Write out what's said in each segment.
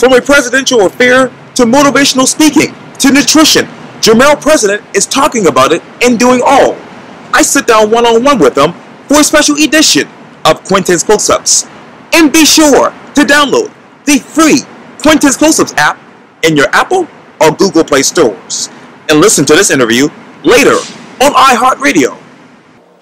From a presidential affair to motivational speaking to nutrition, Jermel President is talking about it and doing all. I sit down one-on-one with him for a special edition of Quintin's Close-Ups. And be sure to download the free Quintin's Close-Ups app in your Apple or Google Play stores. And listen to this interview later on iHeartRadio.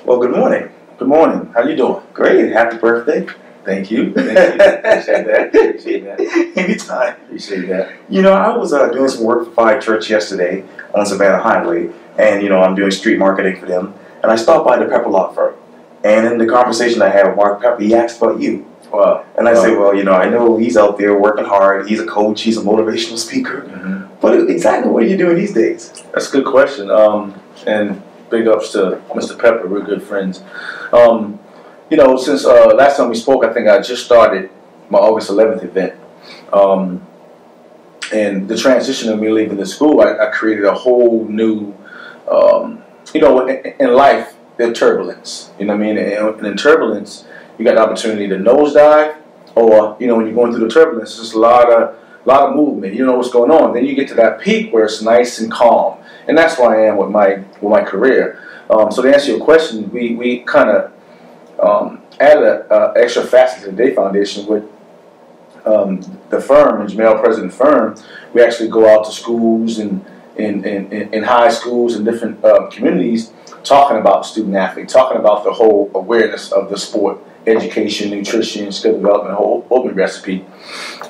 Well, good morning. Good morning. How you doing? Great. Happy birthday. Thank you. Thank you. Appreciate that. Appreciate that. Anytime. Appreciate that. You know, I was doing some work for Fire Church yesterday on Savannah Highway, and, you know, I'm doing street marketing for them, and I stopped by the Pepper Law Firm. And in the conversation I had with Mark Pepper, he asked about you. Wow. And I said, well, you know, I know he's out there working hard. He's a coach. He's a motivational speaker. Mm-hmm. But exactly what are you doing these days? That's a good question. And big ups to Mr. Pepper. We're good friends. You know, since last time we spoke, I think I just started my August 11th event. And the transition of me leaving the school, I created a whole new, you know, in life, there's turbulence. You know what I mean? And in turbulence, you got the opportunity to nosedive, or, you know, when you're going through the turbulence, there's a lot of movement. You know what's going on. Then you get to that peak where it's nice and calm. And that's where I am with my career. So to answer your question, we kind of added an extra facet to the Day Foundation with the firm, the Jermel President firm. We actually go out to schools and in high schools and different communities, talking about student athlete, talking about the whole awareness of the sport, education, nutrition, skill development, whole open recipe.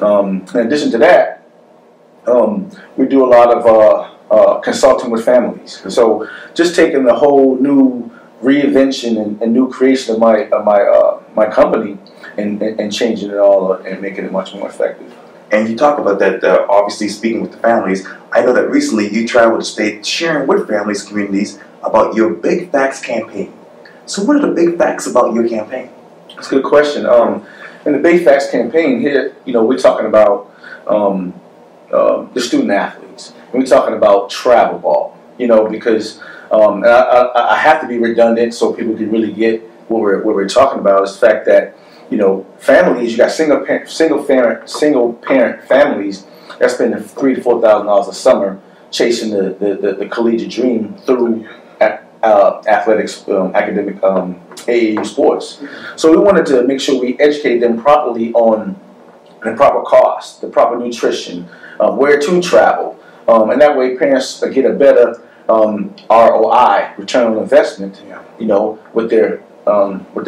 In addition to that, we do a lot of consulting with families. So just taking the whole new reinvention and new creation of my company and changing it all and making it much more effective. And you talk about that, obviously speaking with the families. I know that recently you traveled the state sharing with families, communities, about your Big Facts campaign. So what are the big facts about your campaign? That's a good question. In the Big Facts campaign here, you know, we're talking about the student athletes. And we're talking about travel ball, you know, because and I have to be redundant so people can really get what we're talking about is the fact that, you know, families, you got single parent families that spend $3,000 to $4,000 a summer chasing the collegiate dream through athletics, academic AAU sports. So we wanted to make sure we educate them properly on the proper cost, the proper nutrition, where to travel, and that way parents get a better ROI, return on investment, you know, with their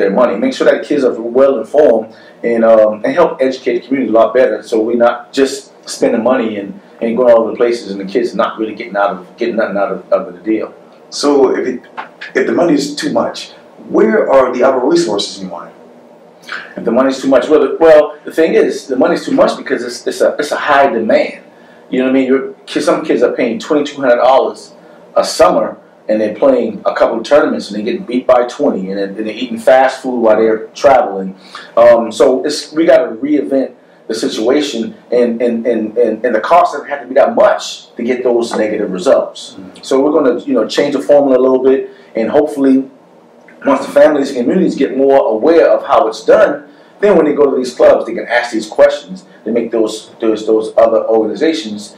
money. Make sure that kids are well informed and help educate the community a lot better. So we're not just spending money and going all over the places and the kids not really getting nothing out of the deal. So if the money is too much, where are the other resources you want? If the money's too much, well, the thing is, the money's too much because it's a high demand. You know what I mean? Some kids are paying $2,200 a summer, and they're playing a couple of tournaments, and they're getting beat by 20, and they're eating fast food while they're traveling. So we got to reinvent the situation, and the cost doesn't have to be that much to get those negative results. So we're going to, you know, change the formula a little bit, and hopefully, once the families and communities get more aware of how it's done, then when they go to these clubs, they can ask these questions. They make those other organizations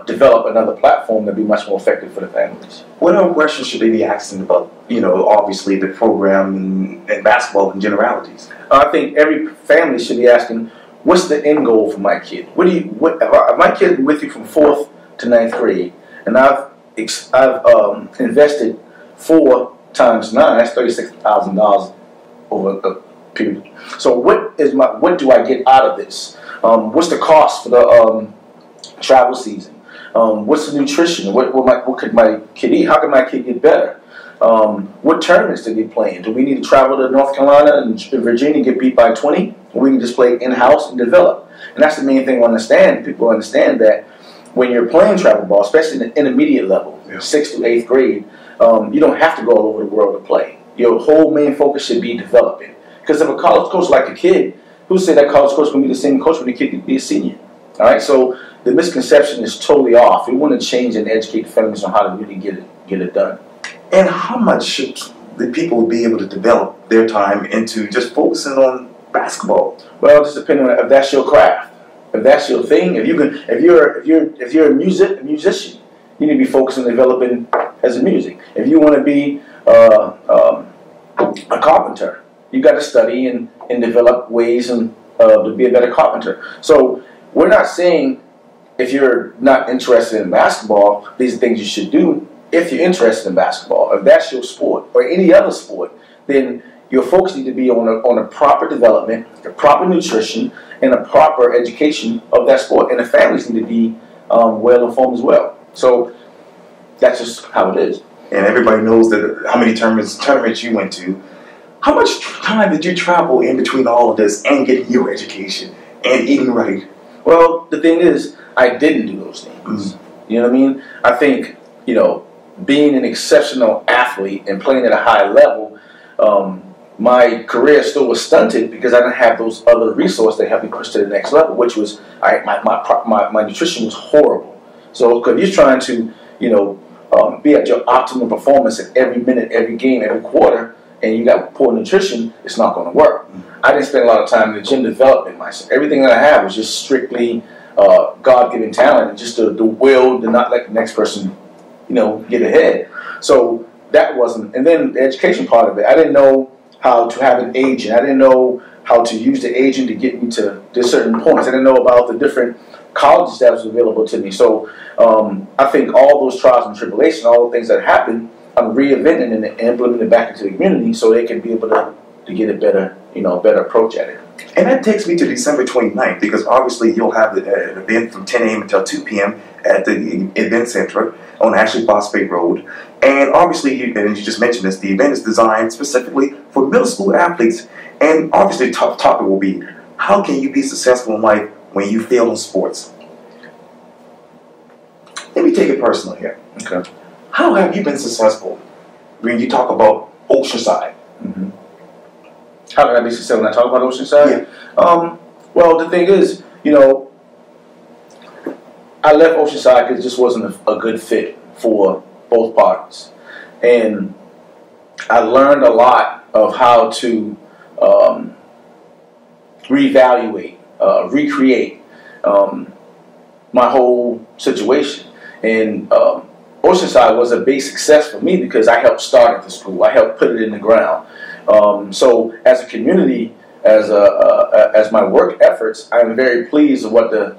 develop another platform that be much more effective for the families. What other questions should they be asking about, you know, obviously the program and basketball in generalities? I think every family should be asking, what's the end goal for my kid? My kid been with you from 4th to 9th grade, and I've invested 4 times 9, that's $36,000 over a period. So what do I get out of this? What's the cost for the travel season? What's the nutrition? What could my kid eat? How can my kid get better? What tournaments do they play in? Do we need to travel to North Carolina and Virginia and get beat by 20? Or we can just play in-house and develop. And that's the main thing to understand. People understand that when you're playing travel ball, especially in the intermediate level, 6th to 8th grade, you don't have to go all over the world to play. Your whole main focus should be developing. Because if a college coach like a kid, who said that college coach can be the same coach when the kid can be a senior? All right, so the misconception is totally off. We want to change and educate families on how to really get it done. And how much should the people be able to develop their time into just focusing on basketball? Well, just depending on if that's your craft. If that's your thing, if you're a musician, you need to be focused on developing as a music. If you want to be a carpenter, you got to study and develop ways to be a better carpenter. So we're not saying if you're not interested in basketball, these are things you should do. If you're interested in basketball, if that's your sport or any other sport, then your focus needs to be on a proper development, a proper nutrition, and a proper education of that sport. And the families need to be well informed as well. So that's just how it is. And everybody knows that how many tournaments you went to. How much time did you travel in between all of this and getting your education and eating right? Well, the thing is, I didn't do those things. You know what I mean? I think, being an exceptional athlete and playing at a high level, my career still was stunted because I didn't have those other resources that helped me push to the next level, which was my nutrition was horrible. So because you're trying to, be at your optimum performance at every minute, every game, every quarter, and you got poor nutrition, it's not going to work. I didn't spend a lot of time in the gym developing myself. Everything that I had was just strictly God-given talent and just the will to not let the next person, get ahead. So that wasn't, and then the education part of it, I didn't know how to have an agent. I didn't know how to use the agent to get me to certain points. I didn't know about the different colleges that was available to me. So I think all those trials and tribulations, all the things that happened, I'm reinventing and implementing it back into the community so they can be able to get a better, better approach at it. And that takes me to December 29th, because obviously you'll have an event from 10 a.m. until 2 p.m. at the event center on Ashley Phosphate Road. And obviously, you just mentioned this, the event is designed specifically for middle school athletes. And obviously the top topic will be, how can you be successful in life when you fail in sports? Let me take it personal here. Okay. How have you been successful when you talk about Oceanside? Mm-hmm. How can I be successful when I talk about Oceanside? Yeah. Well, the thing is, I left Oceanside because it just wasn't a good fit for both parties. And I learned a lot of how to reevaluate, recreate my whole situation. And Oceanside was a big success for me because I helped start at the school. I helped put it in the ground. So as a community, as my work efforts, I'm very pleased with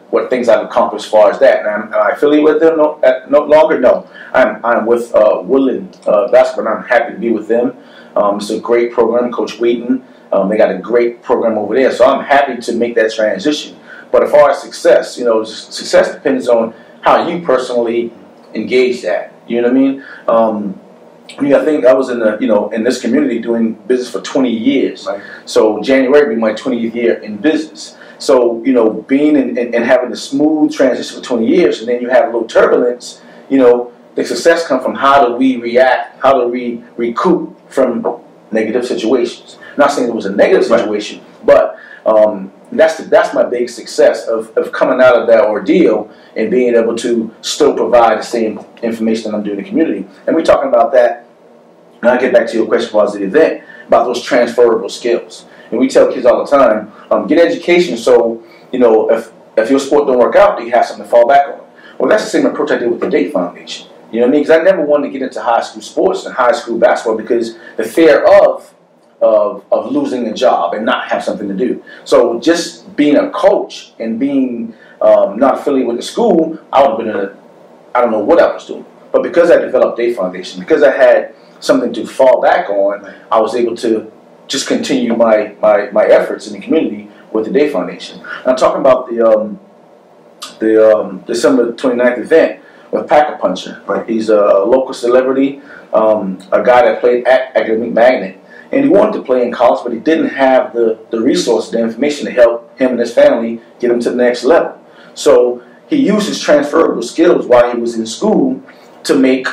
what things I've accomplished as far as that. And am I affiliated with them no longer? No. I'm with Woodland Basketball, and I'm happy to be with them. It's a great program, Coach Quintin. They got a great program over there, so I'm happy to make that transition. But as far as success, success depends on how you personally engage that. You know what I mean? I think I was in this community doing business for 20 years. Right. So January will be my 20th year in business. So, being and having a smooth transition for 20 years, and then you have a little turbulence, the success comes from how do we react, how do we recoup from negative situations. I'm not saying it was a negative situation, but that's my big success of coming out of that ordeal and being able to still provide the same information that I'm doing in the community. And we're talking about that, and I'll get back to your question about the event, about those transferable skills. And we tell kids all the time, get education so, if your sport don't work out, you have something to fall back on. Well, that's the same approach I did with the Date Foundation. You know what I mean? Because I never wanted to get into high school sports and high school basketball because the fear of losing a job and not have something to do. So just being a coach and being not affiliated with the school, I would have been I don't know what I was doing. But because I developed Day Foundation, because I had something to fall back on, I was able to just continue my efforts in the community with the Day Foundation. And I'm talking about the December 29th event with Packer Puncher. Right. He's a local celebrity, a guy that played at Academic Magnet. And he wanted to play in college, but he didn't have the resources, the information to help him and his family get him to the next level. So he used his transferable skills while he was in school to make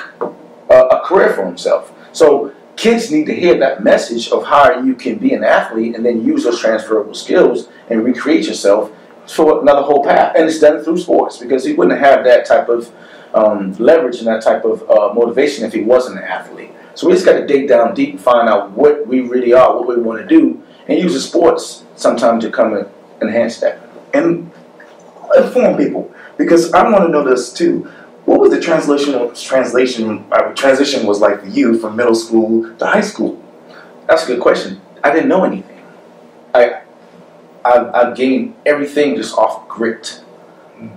a career for himself. So kids need to hear that message of how you can be an athlete and then use those transferable skills and recreate yourself for another whole path. And it's done through sports because he wouldn't have that type of leverage and that type of motivation if he wasn't an athlete. So we just got to dig down deep and find out what we really are, what we want to do, and use the sports sometimes to come and enhance that. And inform people, because I want to know this too. What was the transition was like for you from middle school to high school? That's a good question. I didn't know anything. I gained everything just off grit.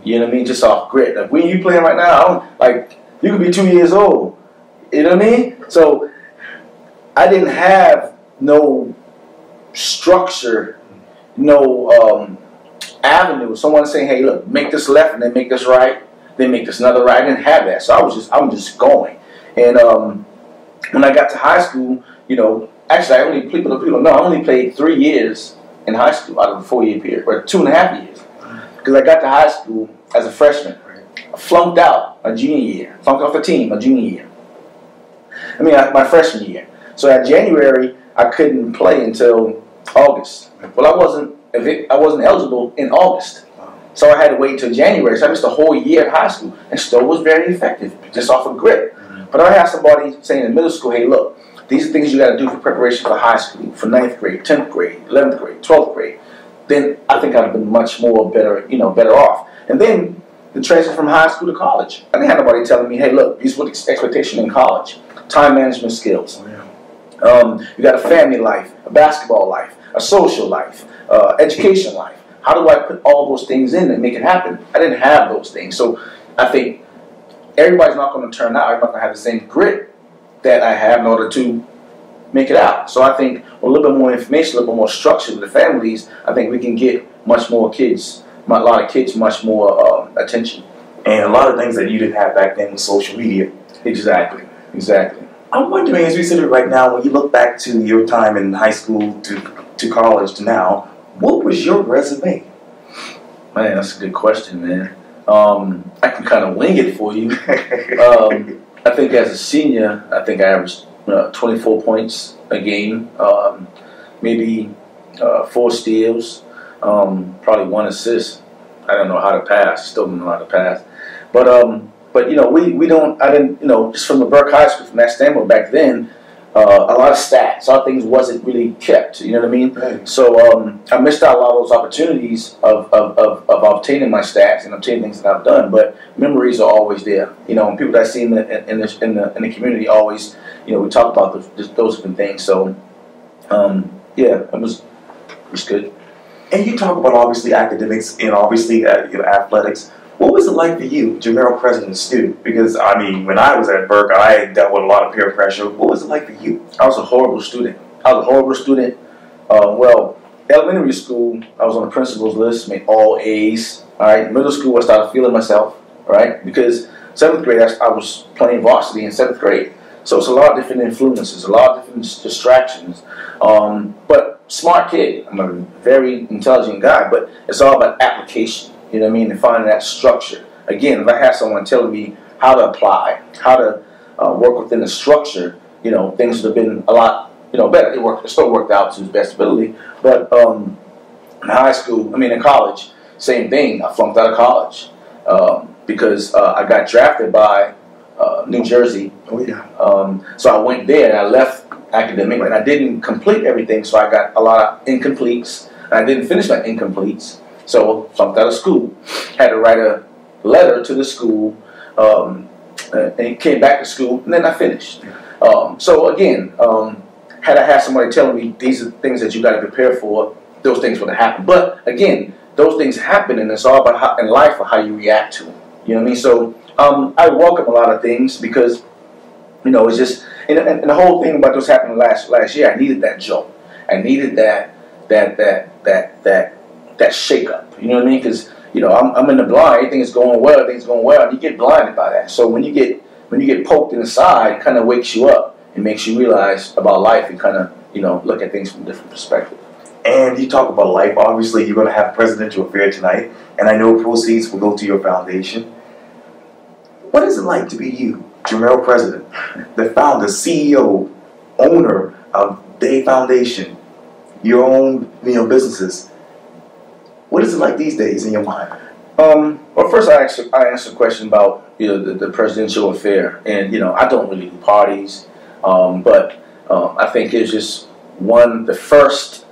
You know what I mean? Just off grit. Like when you playing right now, like you could be 2 years old. You know what I mean? So I didn't have no structure, no avenue. Someone saying, "Hey, look, make this left and then make this right, then make this another right." I didn't have that, so I'm just going. And when I got to high school, you know, actually I only played 3 years in high school out of a 4-year period, or 2.5 years, because I got to high school as a freshman. I flunked out my junior year, flunked off the team my junior year. My freshman year. So at January, I couldn't play until August. Well, I wasn't eligible in August, so I had to wait until January. So I missed a whole year at high school, and still was very effective, just off of grit. But I had somebody saying in middle school, "Hey, look, these are things you got to do for preparation for high school, for 9th grade, 10th grade, 11th grade, 12th grade." Then I think I'd have been much more better off. And then the transition from high school to college. I didn't have nobody telling me, "Hey, look, these are the expectation in college. Time management skills. You got a family life, a basketball life, a social life, education life. How do I put all those things in and make it happen?" I didn't have those things. So I think everybody's not going to turn out. Everybody's not going to have the same grit that I have in order to make it out. So I think with a little bit more information, a little bit more structure with the families, I think we can get much more kids, a lot of kids, much more attention. And a lot of things that you didn't have back then with social media. Exactly. I'm wondering, as we sit here right now, when you look back to your time in high school to college to now, what was your resume? Man, that's a good question, man. I can kind of wing it for you. I think as a senior, I think I averaged 24 points a game, maybe 4 steals, probably 1 assist. I don't know how to pass. Still don't know how to pass. But you know, I didn't, you know, just from the Burke High School, from that standpoint back then, a lot of stats, a lot of things wasn't really kept. You know what I mean? Right. So I missed out a lot of those opportunities of obtaining my stats and obtaining things that I've done. But memories are always there. You know, and people that I see in the community always, you know, we talk about those different things. So yeah, it was good. And you talk about obviously academics and obviously athletics. What was it like for you, Jermel President, student? Because, I mean, when I was at Burke, I dealt with a lot of peer pressure. What was it like for you? I was a horrible student. Well, elementary school, I was on the principal's list, made all A's. All right, middle school, I started feeling myself, right? Because 7th grade, I was playing varsity in 7th grade. So it's a lot of different influences, a lot of different distractions. But smart kid. I'm a very intelligent guy, but it's all about application. You know what I mean? And finding that structure. Again, if I had someone telling me how to apply, how to work within the structure, you know, things would have been a lot, you know, better. It still worked out to his best ability. But in college, same thing. I flunked out of college because I got drafted by New Jersey. Oh yeah. So I went there and I left academic, and I didn't complete everything. So I got a lot of incompletes, and I didn't finish my incompletes. So flunked out of school. Had to write a letter to the school, and came back to school, and then I finished. So again, had I had somebody telling me these are things that you got to prepare for, those things would have happened. But again, those things happen, and it's all about how, in life, or how you react to them. You know what I mean? So I welcome a lot of things because, you know, it's just, and the whole thing about what's happening last year, I needed that jolt. I needed that shake up. You know what I mean? Because, you know, I'm in the blind. Everything's going well. And you get blinded by that. So when you get poked in the side, it kind of wakes you up and makes you realize about life and kind of, you know, look at things from a different perspective. And you talk about life. Obviously, you're going to have a presidential affair tonight, and I know proceeds will go to your foundation. What is it like to be you, Jermel President, the founder, CEO, owner of Day Foundation, your own, you know, businesses? What is it like these days in your mind? Well, first I answered a question about, you know, the presidential affair, and, you know, I don't really do parties, but I think it's just the first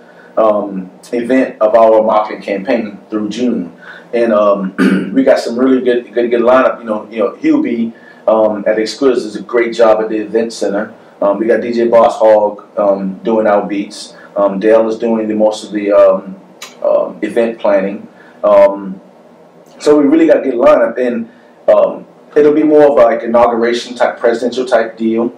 event of our marketing campaign through June, and we got some really good lineup. He'll be at Exquisite does a great job at the event center. We got DJ Boss Hog doing our beats. Dale is doing most of the event planning. So we really got a good lineup, and it'll be more of like inauguration type, presidential type deal,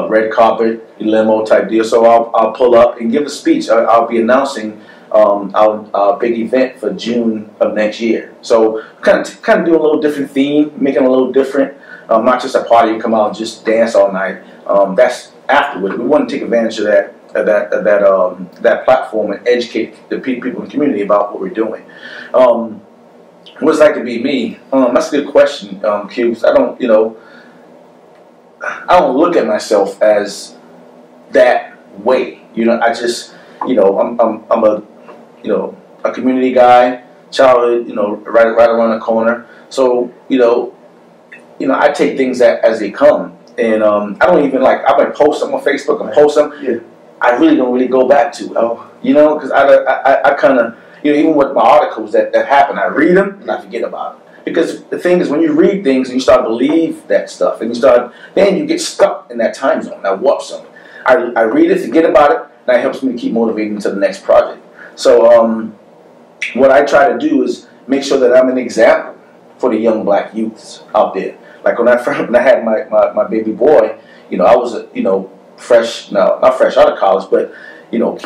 red carpet, limo type deal. So I'll pull up and give a speech. I'll be announcing our big event for June of next year. So kind of do a little different theme, making it a little different. Not just a party, you come out and just dance all night. That's afterward. We want to take advantage of that platform and educate the people in the community about what we're doing. What it's like to be me? That's a good question, Q. I don't look at myself as that way. I just, I'm a community guy, childhood, right around the corner. So, I take things as they come, and I don't even I might post them on Facebook and post them. Yeah. I really don't go back to it, because I kind of, even with my articles that happen, I read them and I forget about it. Because the thing is, when you read things and you start to believe that stuff, and then you get stuck in that time zone, that warp zone. I read it, forget about it, and that helps me to keep motivating to the next project. So what I try to do is make sure that I'm an example for the young black youths out there. Like when I had my baby boy, I was fresh, not fresh out of college, but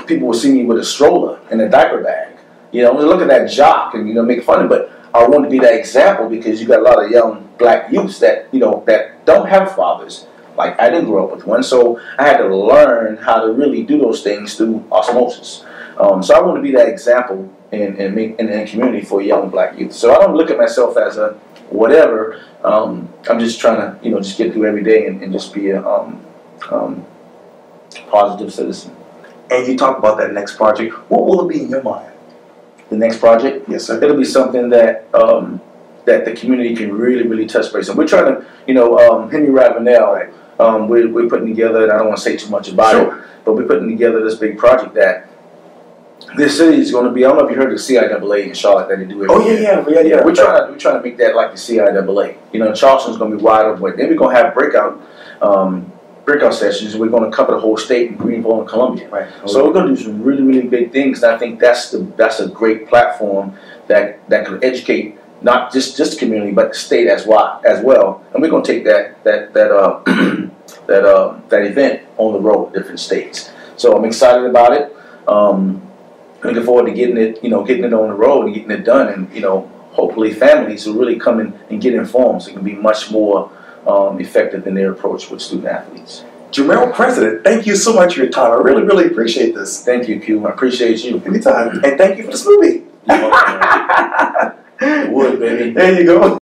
people would see me with a stroller and a diaper bag. I was looking at that jock and make fun of it, but I want to be that example, because you got a lot of young black youths that that don't have fathers. Like I didn't grow up with one, so I had to learn how to really do those things through osmosis. So I want to be that example in the community for young black youth. So I don't look at myself as a whatever. I'm just trying to just get through every day and just be a positive citizen. And you talk about that next project. What will it be in your mind? The next project? Yes, sir. It'll be something that that the community can really touch base on. We're trying to, Henry Ravenel, right. We're putting together, and I don't want to say too much about it, but we're putting together this big project that this city is going to be. I don't know if you heard the CIAA in Charlotte that they do every year. Yeah. We're trying to make that like the CIAA. Charleston's going to be wide open, but then we're going to have breakout sessions. We're going to cover the whole state in Greenville and Columbia. Right. So we're going to do some really big things, and I think that's a great platform that can educate not just the community but the state as well. And we're going to take that event on the road, different states. So I'm excited about it. Looking forward to getting it on the road and getting it done, and hopefully families will really come in and get informed, so it can be much more effective in their approach with student athletes. Jermel President, thank you so much for your time. I really appreciate this. Thank you, Q. I appreciate you. Anytime. And thank you for this movie. You're welcome. It would, baby. There you go.